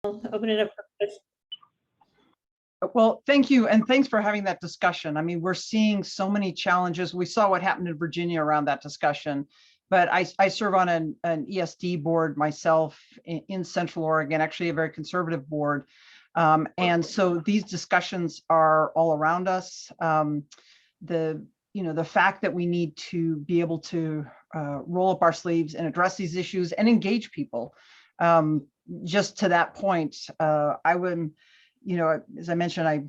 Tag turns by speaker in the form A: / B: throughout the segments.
A: Open it up for questions.
B: Well, thank you. And thanks for having that discussion. I mean, we're seeing so many challenges. We saw what happened in Virginia around that discussion, but I serve on an ESD board myself in Central Oregon, actually a very conservative board. And so these discussions are all around us. The fact that we need to be able to roll up our sleeves and address these issues and engage people. Just to that point, I would, as I mentioned, I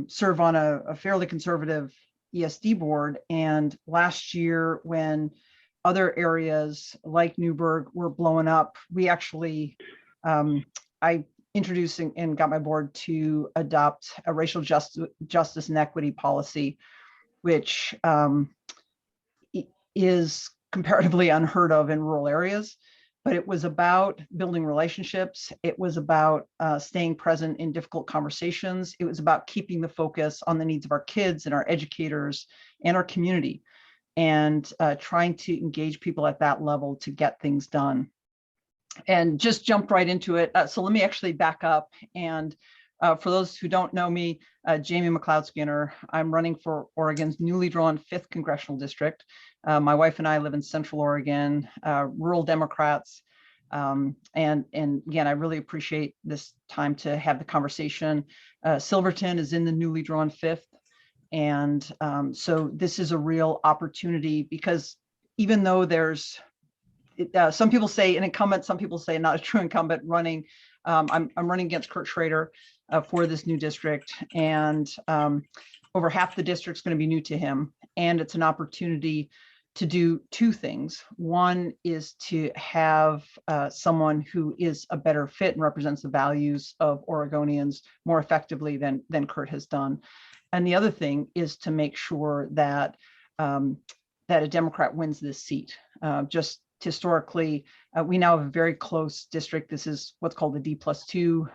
B: serve on a fairly conservative ESD board. And last year, when other areas like Newburgh were blowing up, we actually, I introduced and got my board to adopt a racial justice and equity policy, which is comparatively unheard of in rural areas. But it was about building relationships. It was about staying present in difficult conversations. It was about keeping the focus on the needs of our kids and our educators and our community, and trying to engage people at that level to get things done. And just jumped right into it. So let me actually back up. And for those who don't know me, Jamie McLeod-Skinner, I'm running for Oregon's newly drawn 5th congressional district. My wife and I live in Central Oregon, rural Democrats. And again, I really appreciate this time to have the conversation. Silverton is in the newly drawn 5th. And so this is a real opportunity, because even though there's, some people say an incumbent, some people say not a true incumbent running, I'm running against Kurt Schrader for this new district, and over half the district's going to be new to him. And it's an opportunity to do 2 things. One is to have someone who is a better fit and represents the values of Oregonians more effectively than Kurt has done. And the other thing is to make sure that that a Democrat wins this seat. Just historically, we now have a very close district. This is what's called the D+2.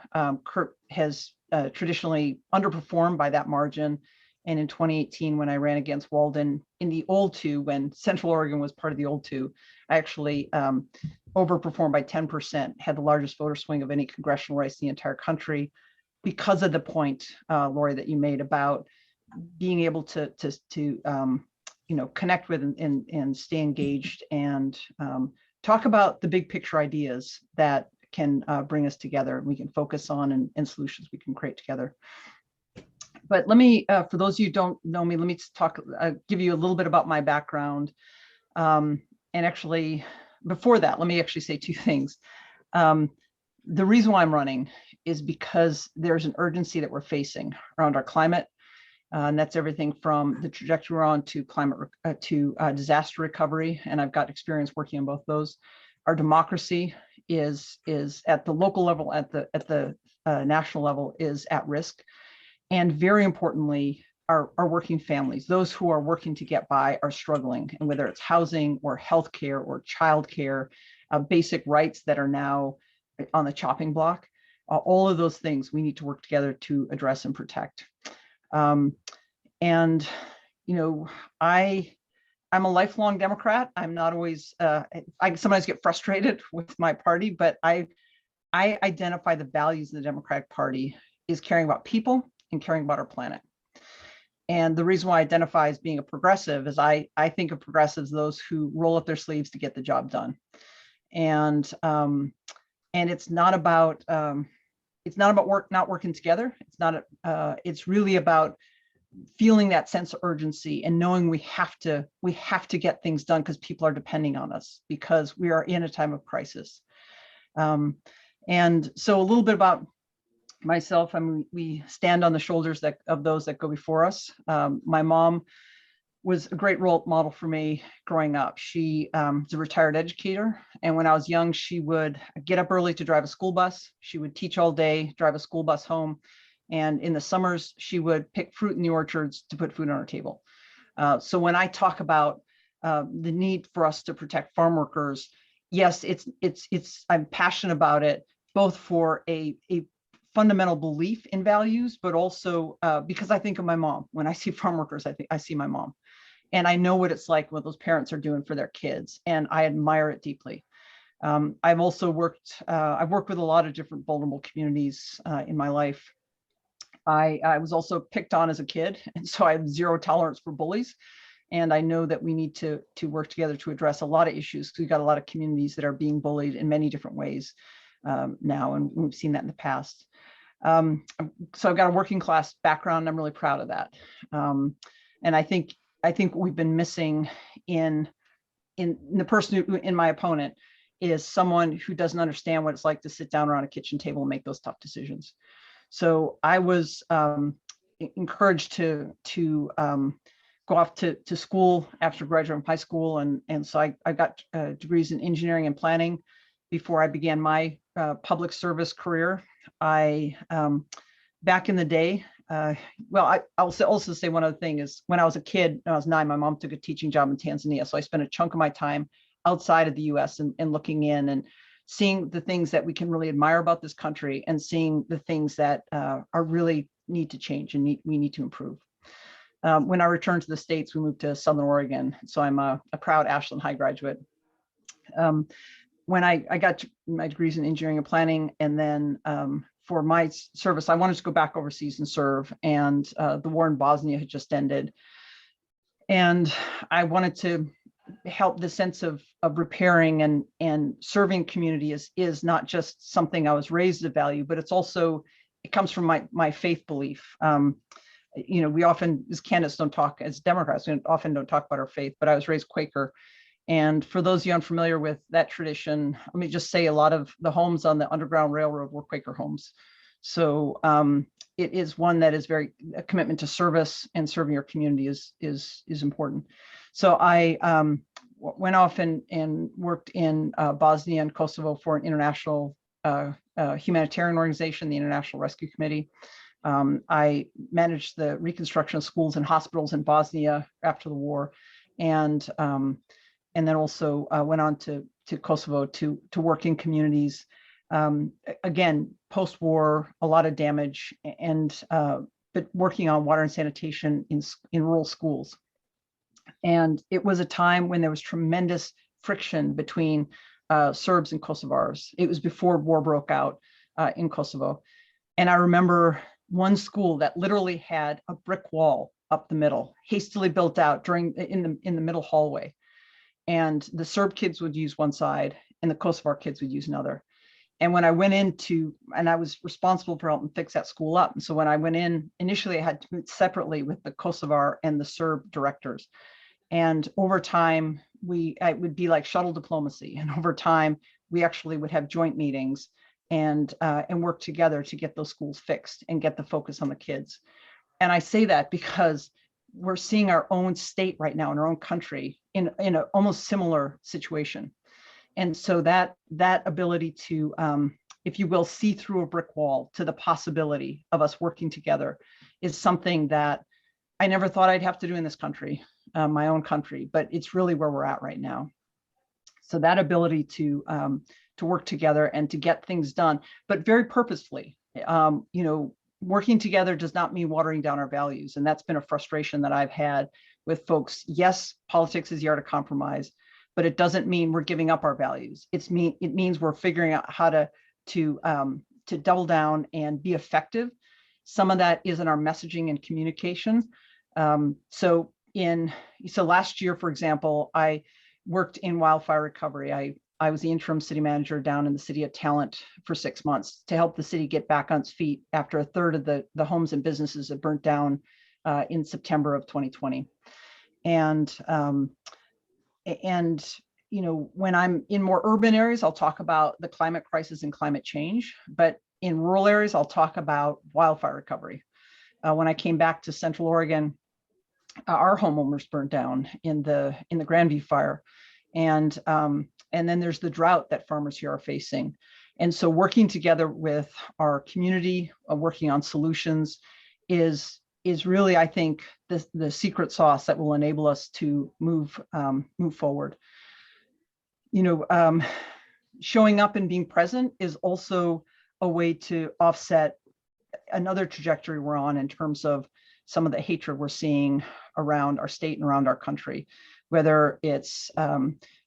B: Kurt has traditionally underperformed by that margin. And in 2018, when I ran against Walden in the old 2, when Central Oregon was part of the old 2, I actually overperformed by 10%, had the largest voter swing of any congressional race in the entire country, because of the point, Lori, that you made about being able to connect with and stay engaged and talk about the big picture ideas that can bring us together and we can focus on, and solutions we can create together. But let me, for those of you who don't know me, let me give you a little bit about my background. And actually, before that, let me actually say 2 things. The reason why I'm running is because there's an urgency that we're facing around our climate. And that's everything from the trajectory we're on to disaster recovery. And I've got experience working on both those. Our democracy is at the local level, at the national level, is at risk. And very importantly, our working families, those who are working to get by, are struggling. And whether it's housing or healthcare or childcare, basic rights that are now on the chopping block, all of those things we need to work together to address and protect. I'm a lifelong Democrat. I'm not always, I sometimes get frustrated with my party, but I identify the values of the Democratic Party is caring about people and caring about our planet. And the reason why I identify as being a progressive is I think of progressives, those who roll up their sleeves to get the job done. And it's not about not working together. It's really about feeling that sense of urgency and knowing we have to get things done because people are depending on us, because we are in a time of crisis. And so a little bit about myself. I mean, we stand on the shoulders of those that go before us. My mom was a great role model for me growing up. She was a retired educator. And when I was young, she would get up early to drive a school bus. She would teach all day, drive a school bus home. And in the summers, she would pick fruit in the orchards to put food on our table. So when I talk about the need for us to protect farm workers, yes, I'm passionate about it, both for a fundamental belief in values, but also because I think of my mom. When I see farm workers, I see my mom. And I know what it's like, what those parents are doing for their kids. And I admire it deeply. I've also worked, I've worked with a lot of different vulnerable communities in my life. I was also picked on as a kid, and so I have zero tolerance for bullies. And I know that we need to work together to address a lot of issues, because we've got a lot of communities that are being bullied in many different ways now, and we've seen that in the past. So I've got a working class background. I'm really proud of that. And I think what we've been missing in the person who, in my opponent, is someone who doesn't understand what it's like to sit down around a kitchen table and make those tough decisions. So I was encouraged to go off to school after graduating from high school, and so I got degrees in engineering and planning before I began my public service career. I back in the day, well, I'll also say one other thing is, when I was a kid, when I was 9, my mom took a teaching job in Tanzania, so I spent a chunk of my time outside of the U.S. and looking in and seeing the things that we can really admire about this country, and seeing the things that are really need to change and we need to improve. When I returned to the States, we moved to Southern Oregon. So I'm a proud Ashland High graduate. When I got my degrees in engineering and planning, and then for my service, I wanted to go back overseas and serve. And the war in Bosnia had just ended. And I wanted to help the sense of repairing and serving community is not just something I was raised to value, but it's also, it comes from my faith belief. You know, we often, as candidates, don't talk, as Democrats, we often don't talk about our faith, but I was raised Quaker. And for those of you unfamiliar with that tradition, let me just say a lot of the homes on the Underground Railroad were Quaker homes. So it is one that is very, a commitment to service, and serving your community is important. So I went off and worked in Bosnia and Kosovo for an international humanitarian organization, the International Rescue Committee. I managed the reconstruction of schools and hospitals in Bosnia after the war, and then also went on to Kosovo to work in communities. Again, post-war, a lot of damage, and but working on water and sanitation in rural schools. And it was a time when there was tremendous friction between Serbs and Kosovars. It was before war broke out in Kosovo, and I remember one school that literally had a brick wall up the middle, hastily built out in the middle hallway. And the Serb kids would use one side and the Kosovar kids would use another. And when I went and I was responsible for helping fix that school up. And so when I went in, initially I had to meet separately with the Kosovar and the Serb directors. And over time, it would be like shuttle diplomacy. And over time, we actually would have joint meetings and work together to get those schools fixed and get the focus on the kids. And I say that because we're seeing our own state right now in our own country in an almost similar situation. And so that ability to, if you will, see through a brick wall to the possibility of us working together is something that I never thought I'd have to do in this country, my own country, but it's really where we're at right now. So that ability to work together and to get things done, but very purposefully. You know, working together does not mean watering down our values. And that's been a frustration that I've had with folks. Yes, politics is the art of compromise, but it doesn't mean we're giving up our values. It means we're figuring out how to double down and be effective. Some of that is in our messaging and communication. So last year, for example, I worked in wildfire recovery. I was the interim city manager down in the city of Talent for 6 months to help the city get back on its feet after a third of the homes and businesses that burnt down in September of 2020. And you know, when I'm in more urban areas, I'll talk about the climate crisis and climate change. But in rural areas, I'll talk about wildfire recovery. When I came back to Central Oregon, our homeowners burned down in the Grandview fire, and then there's the drought that farmers here are facing. And so working together with our community, working on solutions is really, I think, the secret sauce that will enable us to move forward. You know, showing up and being present is also a way to offset another trajectory we're on in terms of some of the hatred we're seeing around our state and around our country. whether it's a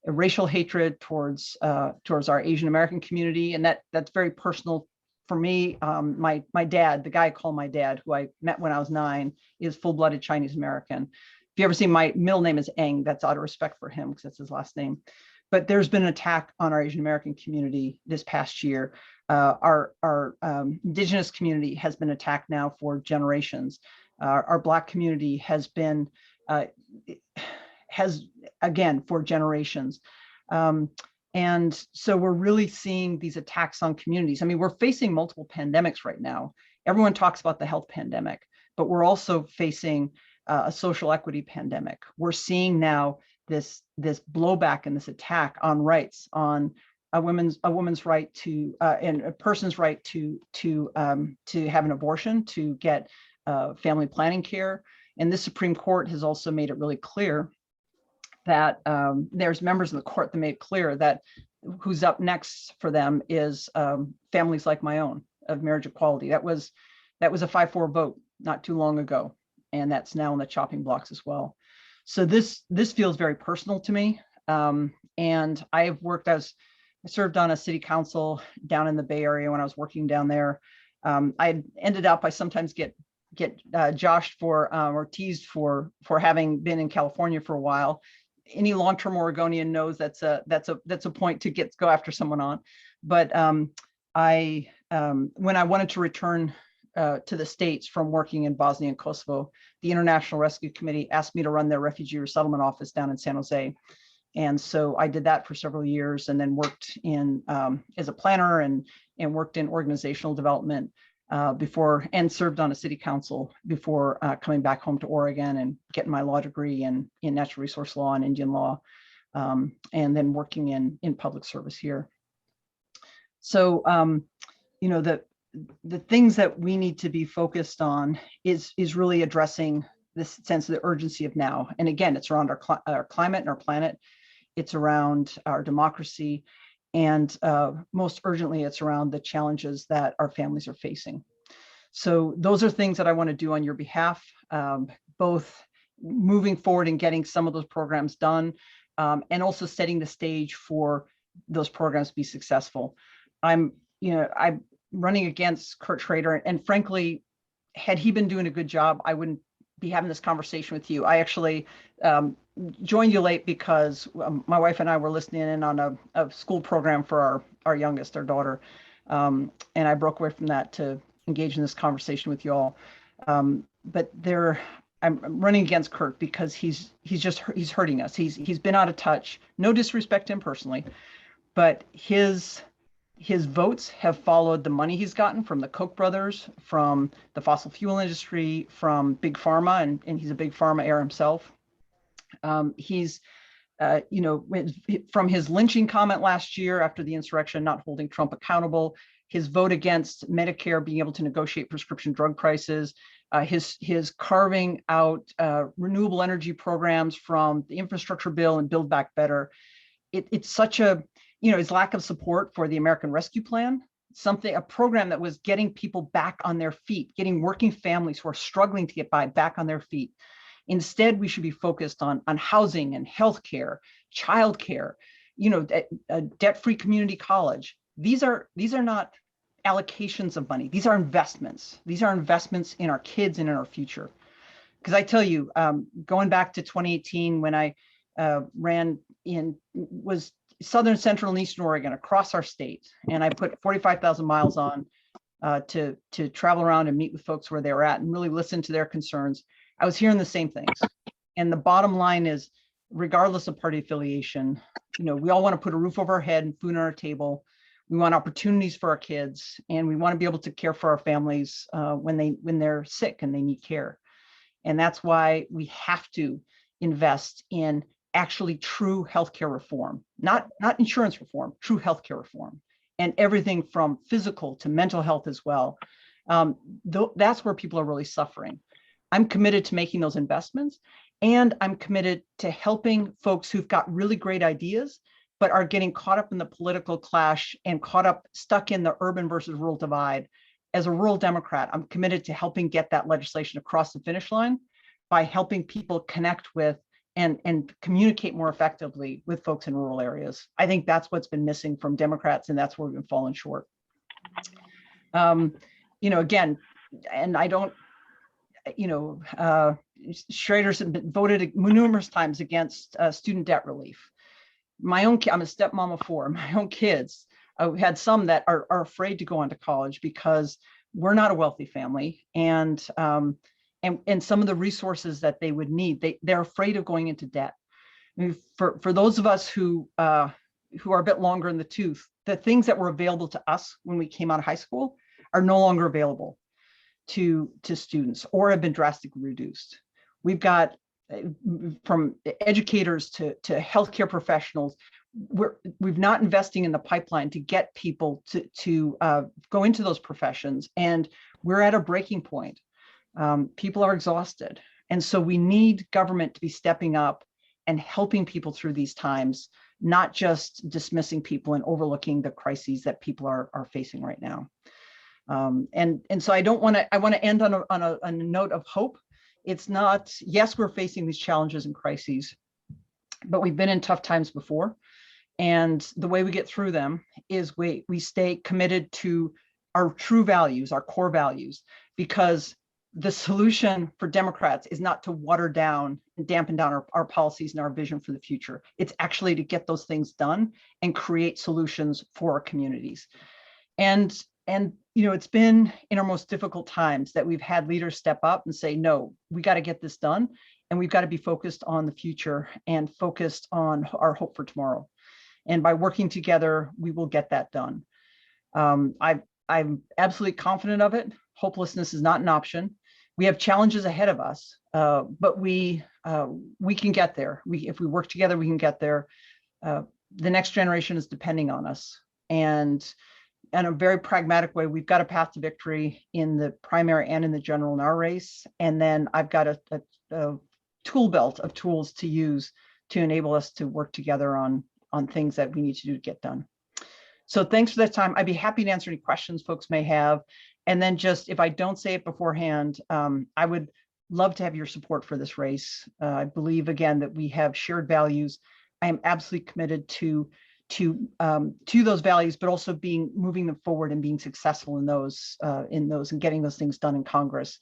B: racial hatred towards our Asian American community, and that's very personal for me. My dad, the guy I call my dad, who I met when I was 9, is full-blooded Chinese American. If you ever see, my middle name is Eng, that's out of respect for him because that's his last name. But there's been an attack on our Asian American community this past year. Our indigenous community has been attacked now for generations. Our Black community has been, again, for generations. And so we're really seeing these attacks on communities. I mean, we're facing multiple pandemics right now. Everyone talks about the health pandemic, but we're also facing a social equity pandemic. We're seeing now this blowback and this attack on rights, on a woman's right to and a person's right to have an abortion, to get family planning care. And the Supreme Court has also made it really clear that there's members of the court that made clear that who's up next for them is families like my own, of marriage equality. That was a 5-4 vote not too long ago, and that's now on the chopping blocks as well. So this feels very personal to me. And I have worked I served on a city council down in the Bay Area when I was working down there. I sometimes get joshed for or teased for having been in California for a while. Any long-term Oregonian knows that's a point to go after someone on. But when I wanted to return to the States from working in Bosnia and Kosovo, the International Rescue Committee asked me to run their refugee resettlement office down in San Jose. And so I did that for several years, and then worked in as a planner and worked in organizational development before, and served on a city council before coming back home to Oregon and getting my law degree in natural resource law and Indian law, and then working in public service here. So, the things that we need to be focused on is really addressing this sense of the urgency of now. And again, it's around our climate and our planet. It's around our democracy. And most urgently, it's around the challenges that our families are facing. So those are things that I want to do on your behalf, both moving forward and getting some of those programs done, and also setting the stage for those programs to be successful. I'm running against Kurt Schrader, and frankly, had he been doing a good job, I wouldn't be having this conversation with you. I actually joined you late because my wife and I were listening in on a school program for our youngest, our daughter, and I broke away from that to engage in this conversation with you all. But I'm running against Kurt because he's hurting us. He's been out of touch. No disrespect to him personally, but his votes have followed the money he's gotten from the Koch brothers, from the fossil fuel industry, from big pharma, and he's a big pharma heir himself. He's, from his lynching comment last year after the insurrection, not holding Trump accountable, his vote against Medicare being able to negotiate prescription drug prices, his carving out renewable energy programs from the infrastructure bill and Build Back Better. It's such a, his lack of support for the American Rescue Plan, a program that was getting people back on their feet, getting working families who are struggling to get by back on their feet. Instead, we should be focused on housing and healthcare, childcare, a debt-free community college. These are not allocations of money. These are investments. These are investments in our kids and in our future. Because I tell you, going back to 2018, when I was Southern, Central, and Eastern Oregon, across our state, and I put 45,000 miles on to travel around and meet with folks where they were at and really listen to their concerns. I was hearing the same things. And the bottom line is, regardless of party affiliation, we all want to put a roof over our head and food on our table. We want opportunities for our kids, and we want to be able to care for our families when they're sick and they need care. And that's why we have to invest in actually true healthcare reform, not insurance reform, true healthcare reform, and everything from physical to mental health as well. That's where people are really suffering. I'm committed to making those investments, and I'm committed to helping folks who've got really great ideas, but are getting caught up in the political clash and stuck in the urban versus rural divide. As a rural Democrat, I'm committed to helping get that legislation across the finish line by helping people connect with and communicate more effectively with folks in rural areas. I think that's what's been missing from Democrats, and that's where we've been falling short. Again, and I don't, Schrader's been voted numerous times against student debt relief. My own, I'm a stepmom of 4. My own kids had some that are afraid to go on to college because we're not a wealthy family, and some of the resources that they would need, they're afraid of going into debt. I mean, for those of us who are a bit longer in the tooth, the things that were available to us when we came out of high school are no longer available to students or have been drastically reduced. We've got from educators to healthcare professionals, we've not investing in the pipeline to get people to go into those professions, and we're at a breaking point. People are exhausted, and so we need government to be stepping up and helping people through these times, not just dismissing people and overlooking the crises that people are facing right now. And so I want to end on a note of hope. It's not, yes, we're facing these challenges and crises, but we've been in tough times before. And the way we get through them is we stay committed to our true values, our core values, because the solution for Democrats is not to water down and dampen down our policies and our vision for the future. It's actually to get those things done and create solutions for our communities. And it's been in our most difficult times that we've had leaders step up and say, no, we got to get this done. And we've got to be focused on the future and focused on our hope for tomorrow. And by working together, we will get that done. I'm absolutely confident of it. Hopelessness is not an option. We have challenges ahead of us, but we can get there. If we work together, we can get there. The next generation is depending on us. And in a very pragmatic way, we've got a path to victory in the primary and in the general in our race. And then I've got a tool belt of tools to use to enable us to work together on things that we need to do to get done. So thanks for that time. I'd be happy to answer any questions folks may have. And then just, if I don't say it beforehand, I would love to have your support for this race. I believe, again, that we have shared values. I am absolutely committed to those values, but also moving them forward and being successful in those and getting those things done in Congress.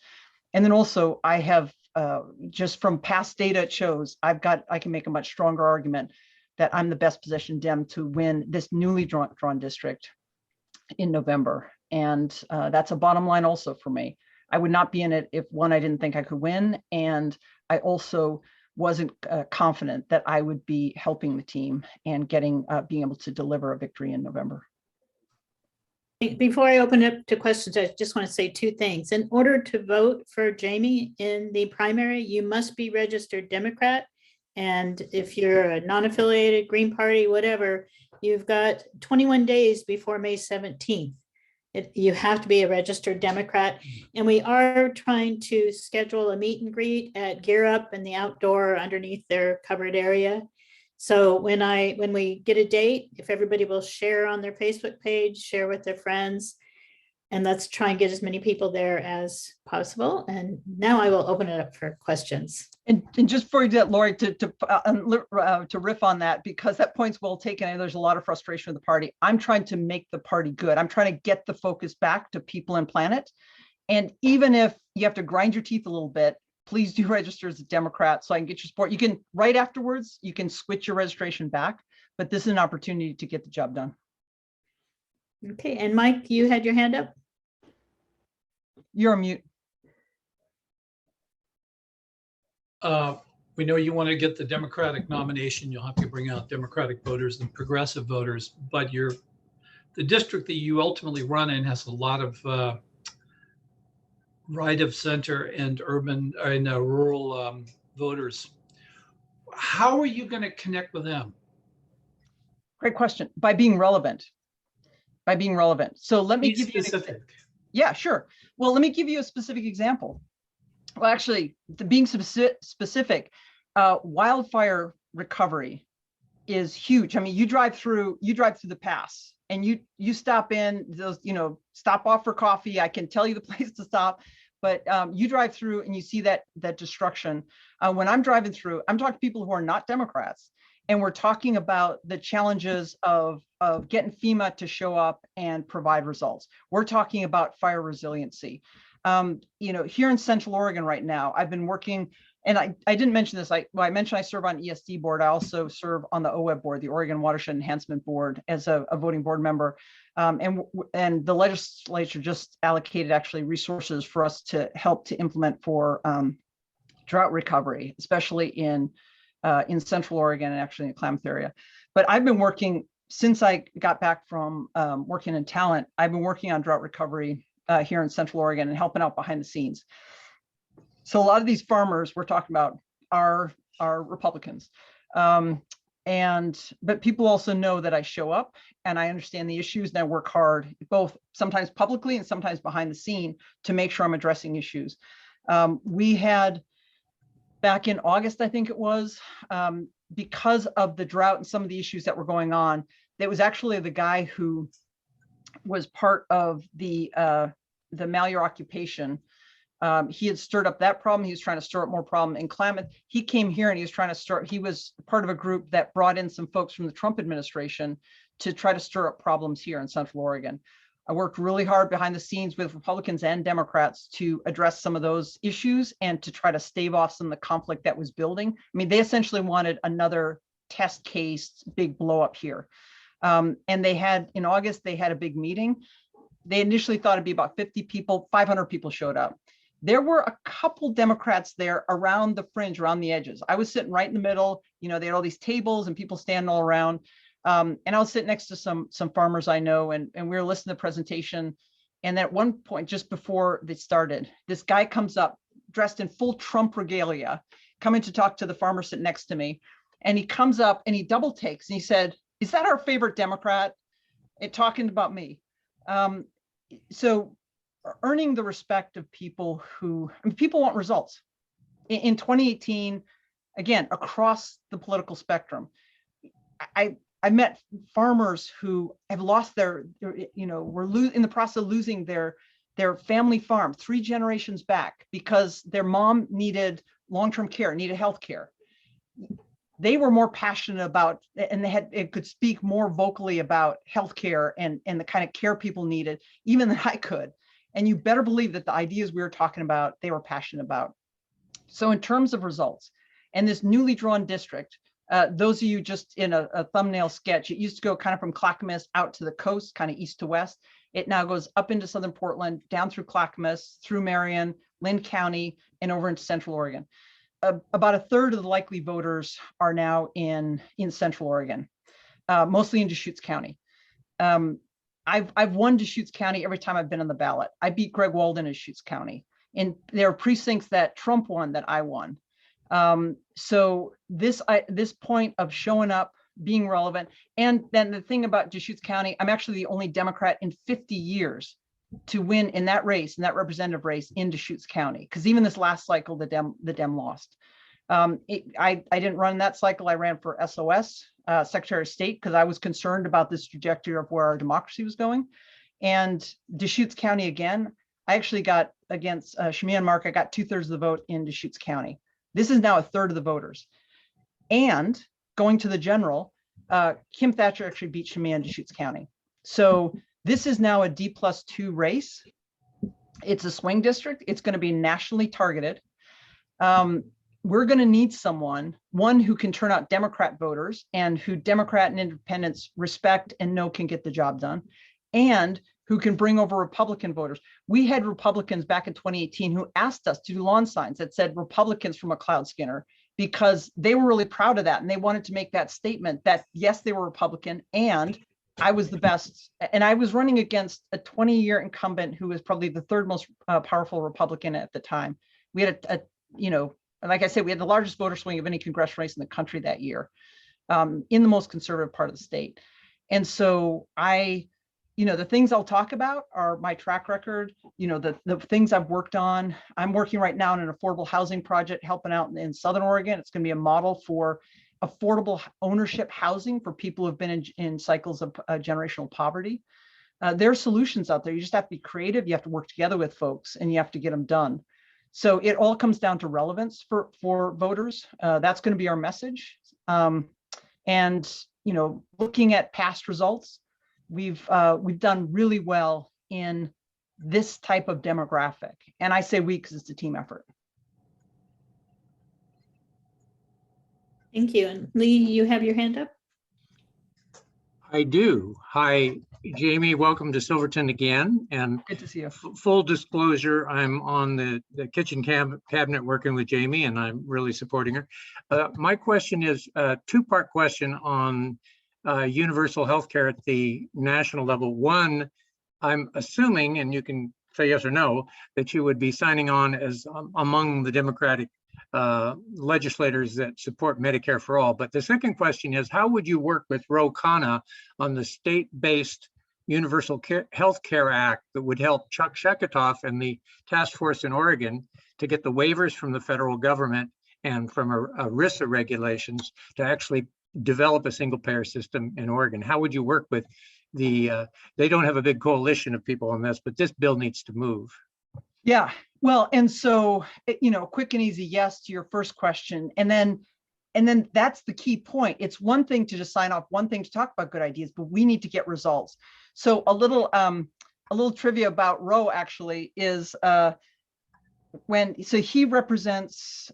B: And then also I have just from past data, it shows I can make a much stronger argument that I'm the best positioned Dem to win this newly drawn district in November. And that's a bottom line also for me. I would not be in it if, one, I didn't think I could win, and I also wasn't confident that I would be helping the team and being able to deliver a victory in November.
A: Before I open up to questions, I just want to say 2 things. In order to vote for Jamie in the primary, you must be registered Democrat. And if you're a non-affiliated, Green Party, whatever, you've got 21 days before May 17th. You have to be a registered Democrat. And we are trying to schedule a meet and greet at Gear Up in the outdoor underneath their covered area. So when we get a date, if everybody will share on their Facebook page, share with their friends, and let's try and get as many people there as possible. And now I will open it up for questions.
B: And just before you do that, Lori, to riff on that, because that point's well taken, and there's a lot of frustration with the party. I'm trying to make the party good. I'm trying to get the focus back to people and planet. And even if you have to grind your teeth a little bit, please do register as a Democrat so I can get your support. You can, right afterwards, you can switch your registration back, but this is an opportunity to get the job done.
A: Okay, and Mike, you had your hand up.
B: You're on mute.
C: We know you want to get the Democratic nomination. You'll have to bring out Democratic voters and progressive voters, but the district that you ultimately run in has a lot of right of center and urban and rural voters. How are you going to connect with them?
B: Great question. By being relevant. So let me
C: Be
B: give you
C: specific.
B: Yeah, sure. Well, let me give you a specific example. Well, actually, being specific, wildfire recovery is huge. I mean, you drive through the pass, and you stop in those, stop off for coffee. I can tell you the place to stop, but you drive through and you see that destruction. When I'm driving through, I'm talking to people who are not Democrats, and we're talking about the challenges of getting FEMA to show up and provide results. We're talking about fire resiliency. Here in Central Oregon right now, I've been working, and I didn't mention this. I mentioned I serve on ESD board. I also serve on the OWEB board, the Oregon Watershed Enhancement Board, as a voting board member. And the legislature just allocated actually resources for us to help to implement for drought recovery, especially in Central Oregon and actually in the Klamath area. But I've been working since I got back from working in talent. I've been working on drought recovery here in Central Oregon and helping out behind the scenes. So a lot of these farmers we're talking about are Republicans. But people also know that I show up and I understand the issues, and I work hard, both sometimes publicly and sometimes behind the scene, to make sure I'm addressing issues. We had back in August, I think it was, because of the drought and some of the issues that were going on, that was actually the guy who was part of the malheur occupation. He had stirred up that problem. He was trying to stir up more problem in Klamath. He came here and he was trying to start, he was part of a group that brought in some folks from the Trump administration to try to stir up problems here in Central Oregon. I worked really hard behind the scenes with Republicans and Democrats to address some of those issues and to try to stave off some of the conflict that was building. I mean, they essentially wanted another test case, big blow up here. And they had, in August, they had a big meeting. They initially thought it'd be about 50 people, 500 people showed up. There were a couple Democrats there around the fringe, around the edges. I was sitting right in the middle. They had all these tables and people standing all around. And I was sitting next to some farmers I know, and we were listening to the presentation. And at one point, just before they started, this guy comes up dressed in full Trump regalia, coming to talk to the farmer sitting next to me. And he comes up and he double takes and he said, "Is that our favorite Democrat?" And talking about me. So earning the respect of people who, people want results. In 2018, again, across the political spectrum, I met farmers who have lost were in the process of losing their family farm 3 generations back because their mom needed long-term care, needed health care. They were more passionate about, and it could speak more vocally about healthcare and the kind of care people needed, even than I could. And you better believe that the ideas we were talking about, they were passionate about. So in terms of results, and this newly drawn district, those of you just in a thumbnail sketch, it used to go kind of from Clackamas out to the coast, kind of east to west. It now goes up into southern Portland, down through Clackamas, through Marion, Lynn County, and over into Central Oregon. About a third of the likely voters are now in Central Oregon, mostly in Deschutes County. I've won Deschutes County every time I've been on the ballot. I beat Greg Walden in Deschutes County, and there are precincts that Trump won that I won. So this point of showing up, being relevant, and then the thing about Deschutes County, I'm actually the only Democrat in 50 years to win in that race, in that representative race in Deschutes County, because even this last cycle, the Dem lost. I didn't run that cycle. I ran for SOS, Secretary of State, because I was concerned about this trajectory of where our democracy was going. And Deschutes County again, I actually got against Shamian Mark, I got 2/3 of the vote in Deschutes County. This is now a third of the voters. And going to the general, Kim Thatcher actually beat Shamian in Deschutes County. So this is now a D+2 race. It's a swing district. It's going to be nationally targeted. We're going to need one who can turn out Democrat voters and who Democrat and independents respect and know can get the job done, and who can bring over Republican voters. We had Republicans back in 2018 who asked us to do lawn signs that said Republicans from McLeod-Skinner, because they were really proud of that. And they wanted to make that statement that, yes, they were Republican and I was the best. And I was running against a 20-year incumbent who was probably the third most powerful Republican at the time. We had like I said, we had the largest voter swing of any congressional race in the country that year, in the most conservative part of the state. And so the things I'll talk about are my track record, the things I've worked on. I'm working right now on an affordable housing project, helping out in Southern Oregon. It's going to be a model for affordable ownership housing for people who've been in cycles of generational poverty. There are solutions out there. You just have to be creative. You have to work together with folks, and you have to get them done. So it all comes down to relevance for voters. That's going to be our message. And looking at past results, we've done really well in this type of demographic. And I say we because it's a team effort.
A: Thank you. And Lee, you have your hand up?
D: I do. Hi, Jamie. Welcome to Silverton again. And
B: Good to see you.
D: Full disclosure, I'm on the kitchen cabinet working with Jamie, and I'm really supporting her. My question is a two-part question on universal healthcare at the national level. One, I'm assuming, and you can say yes or no, that you would be signing on as among the Democratic legislators that support Medicare for all. But the second question is, how would you work with Ro Khanna on the state-based Universal Health Care Act that would help Chuck Sheketoff and the task force in Oregon to get the waivers from the federal government and from ERISA regulations to actually develop a single payer system in Oregon? How would you work with they don't have a big coalition of people on this, but this bill needs to move.
B: Yeah, well, and so, quick and easy yes to your first question. And then that's the key point. It's one thing to just sign off, one thing to talk about good ideas, but we need to get results. So a little trivia about Ro actually is he represents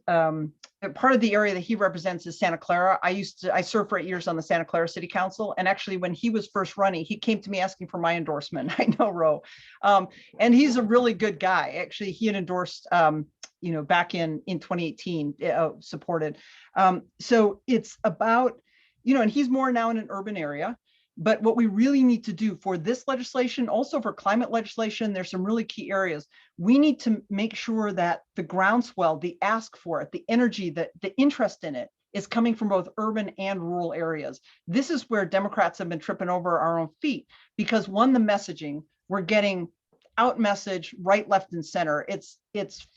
B: part of the area that he represents is Santa Clara. I served for 8 years on the Santa Clara City Council. And actually when he was first running, he came to me asking for my endorsement. I know Ro. And he's a really good guy. Actually, he had endorsed, back in 2018, supported. So it's about, and he's more now in an urban area. But what we really need to do for this legislation, also for climate legislation, there's some really key areas. We need to make sure that the groundswell, the ask for it, the energy, the interest in it is coming from both urban and rural areas. This is where Democrats have been tripping over our own feet because one, the messaging, we're getting out message right, left, and center. It's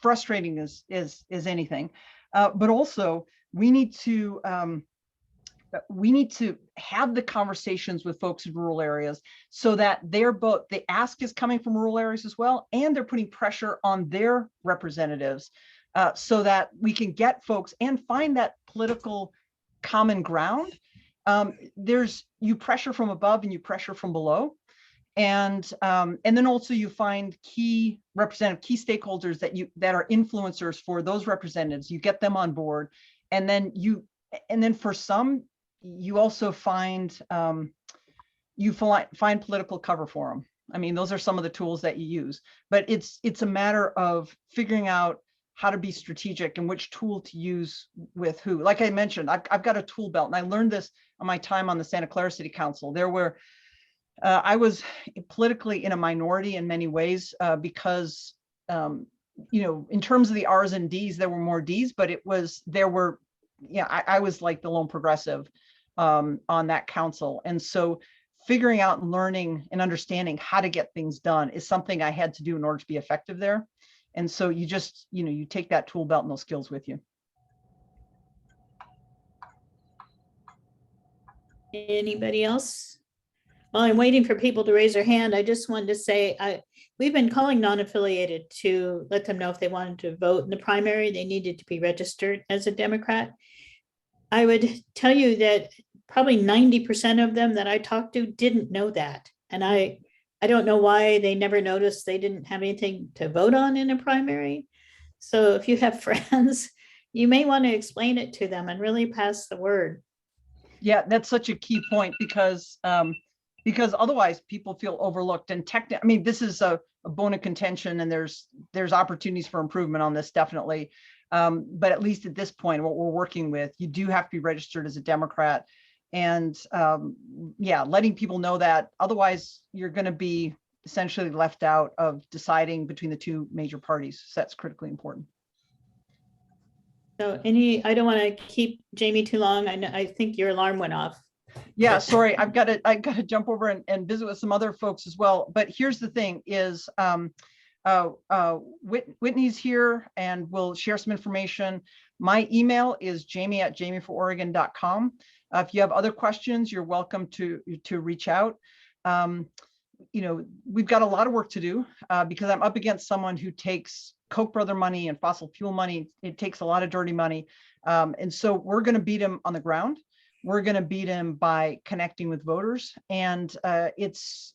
B: frustrating as anything, but also we need to have the conversations with folks in rural areas so that the ask is coming from rural areas as well, and they're putting pressure on their representatives so that we can get folks and find that political common ground. You pressure from above and you pressure from below. And then also you find key stakeholders that are influencers for those representatives. You get them on board, and then for some, you also find political cover for them. I mean, those are some of the tools that you use, but it's a matter of figuring out how to be strategic and which tool to use with who. Like I mentioned, I've got a tool belt, and I learned this on my time on the Santa Clara City Council. I was politically in a minority in many ways because, in terms of the R's and D's, there were more D's, but I was like the lone progressive on that council. And so figuring out and learning and understanding how to get things done is something I had to do in order to be effective there. And so you just, you take that tool belt and those skills with you.
A: Anybody else? While I'm waiting for people to raise their hand, I just wanted to say, we've been calling non-affiliated to let them know if they wanted to vote in the primary, they needed to be registered as a Democrat. I would tell you that probably 90% of them that I talked to didn't know that. And I don't know why they never noticed they didn't have anything to vote on in a primary. So if you have friends, you may want to explain it to them and really pass the word.
B: Yeah, that's such a key point because otherwise people feel overlooked. And this is a bone of contention, and there's opportunities for improvement on this, definitely. But at least at this point, what we're working with, you do have to be registered as a Democrat, and letting people know that. Otherwise, you're going to be essentially left out of deciding between the two major parties. So that's critically important.
A: So I don't want to keep Jamie too long. I think your alarm went off.
B: Yeah, sorry, I've got to jump over and visit with some other folks as well. But here's the thing is, Whitney's here and we'll share some information. My email is jamie@jamiefororegon.com. If you have other questions, you're welcome to reach out. we've got a lot of work to do because I'm up against someone who takes Koch brother money and fossil fuel money. It takes a lot of dirty money. And so we're going to beat him on the ground. We're going to beat him by connecting with voters, and it's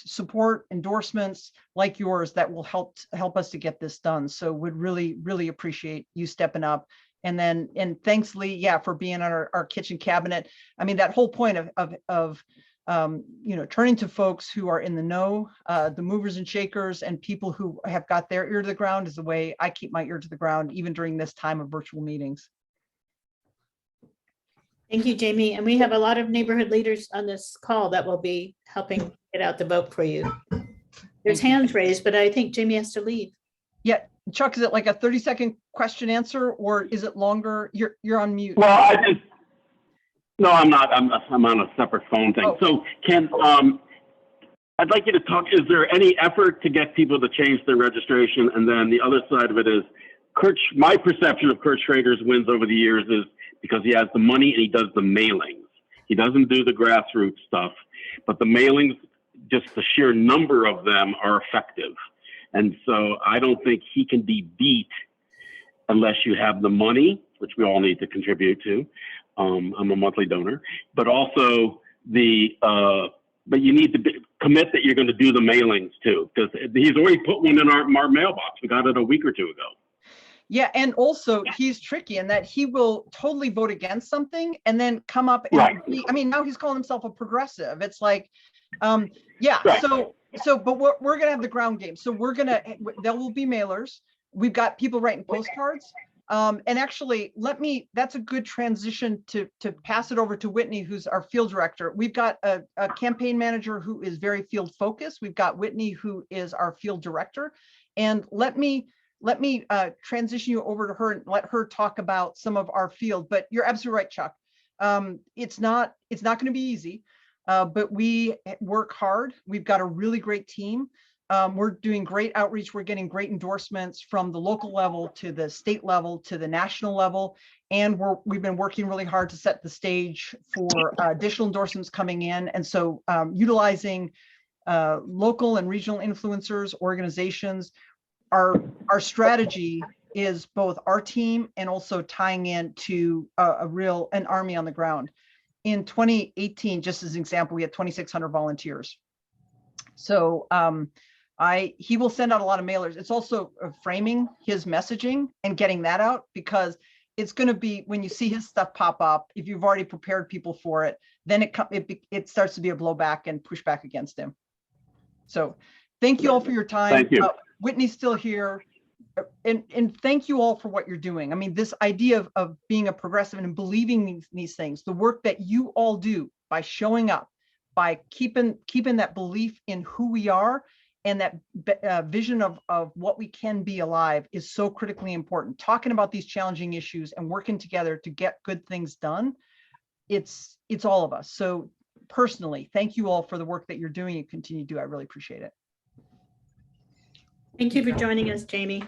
B: support, endorsements like yours that will help us to get this done. So would really, really appreciate you stepping up. And thanks, Lee, for being on our kitchen cabinet. I mean, that whole point of turning to folks who are in the know, the movers and shakers, and people who have got their ear to the ground is the way I keep my ear to the ground, even during this time of virtual meetings.
A: Thank you, Jamie. And we have a lot of neighborhood leaders on this call that will be helping get out the vote for you. There's hands raised, but I think Jamie has to leave.
B: Yeah, Chuck, is it like a 30-second question answer, or is it longer? You're on mute.
E: Well, no, I'm not. I'm on a separate phone thing.
B: Oh.
E: So I'd like you to talk, is there any effort to get people to change their registration? And then the other side of it is, my perception of Kurt Schrader's wins over the years is because he has the money and he does the mailings. He doesn't do the grassroots stuff, but the mailings, just the sheer number of them are effective. And so I don't think he can be beat unless you have the money, which we all need to contribute to. I'm a monthly donor, but also but you need to commit that you're going to do the mailings too, because he's already put one in our mailbox. We got it a week or two ago.
B: Yeah, and also he's tricky in that he will totally vote against something and then come up and
E: Right.
B: now he's calling himself a progressive. It's like, right. But we're gonna have the ground game. So there will be mailers. We've got people writing postcards. And actually, that's a good transition to pass it over to Whitney, who's our field director. We've got a campaign manager who is very field focused. We've got Whitney, who is our field director. And let me transition you over to her and let her talk about some of our field. But you're absolutely right, Chuck. It's not going to be easy, but we work hard. We've got a really great team. We're doing great outreach. We're getting great endorsements from the local level to the state level to the national level. And we've been working really hard to set the stage for additional endorsements coming in. And so utilizing local and regional influencers, organizations, our strategy is both our team and also tying in to an army on the ground. In 2018, just as an example, we had 2,600 volunteers. So he will send out a lot of mailers. It's also framing his messaging and getting that out, because it's going to be, when you see his stuff pop up, if you've already prepared people for it, then it starts to be a blowback and pushback against him. So thank you all for your time.
E: Thank you.
B: Whitney's still here. And thank you all for what you're doing. I mean, this idea of being a progressive and believing these things, the work that you all do by showing up, by keeping that belief in who we are and that vision of what we can be alive is so critically important. Talking about these challenging issues and working together to get good things done, it's all of us. So personally, thank you all for the work that you're doing and continue to do. I really appreciate it.
A: Thank you for joining us, Jamie.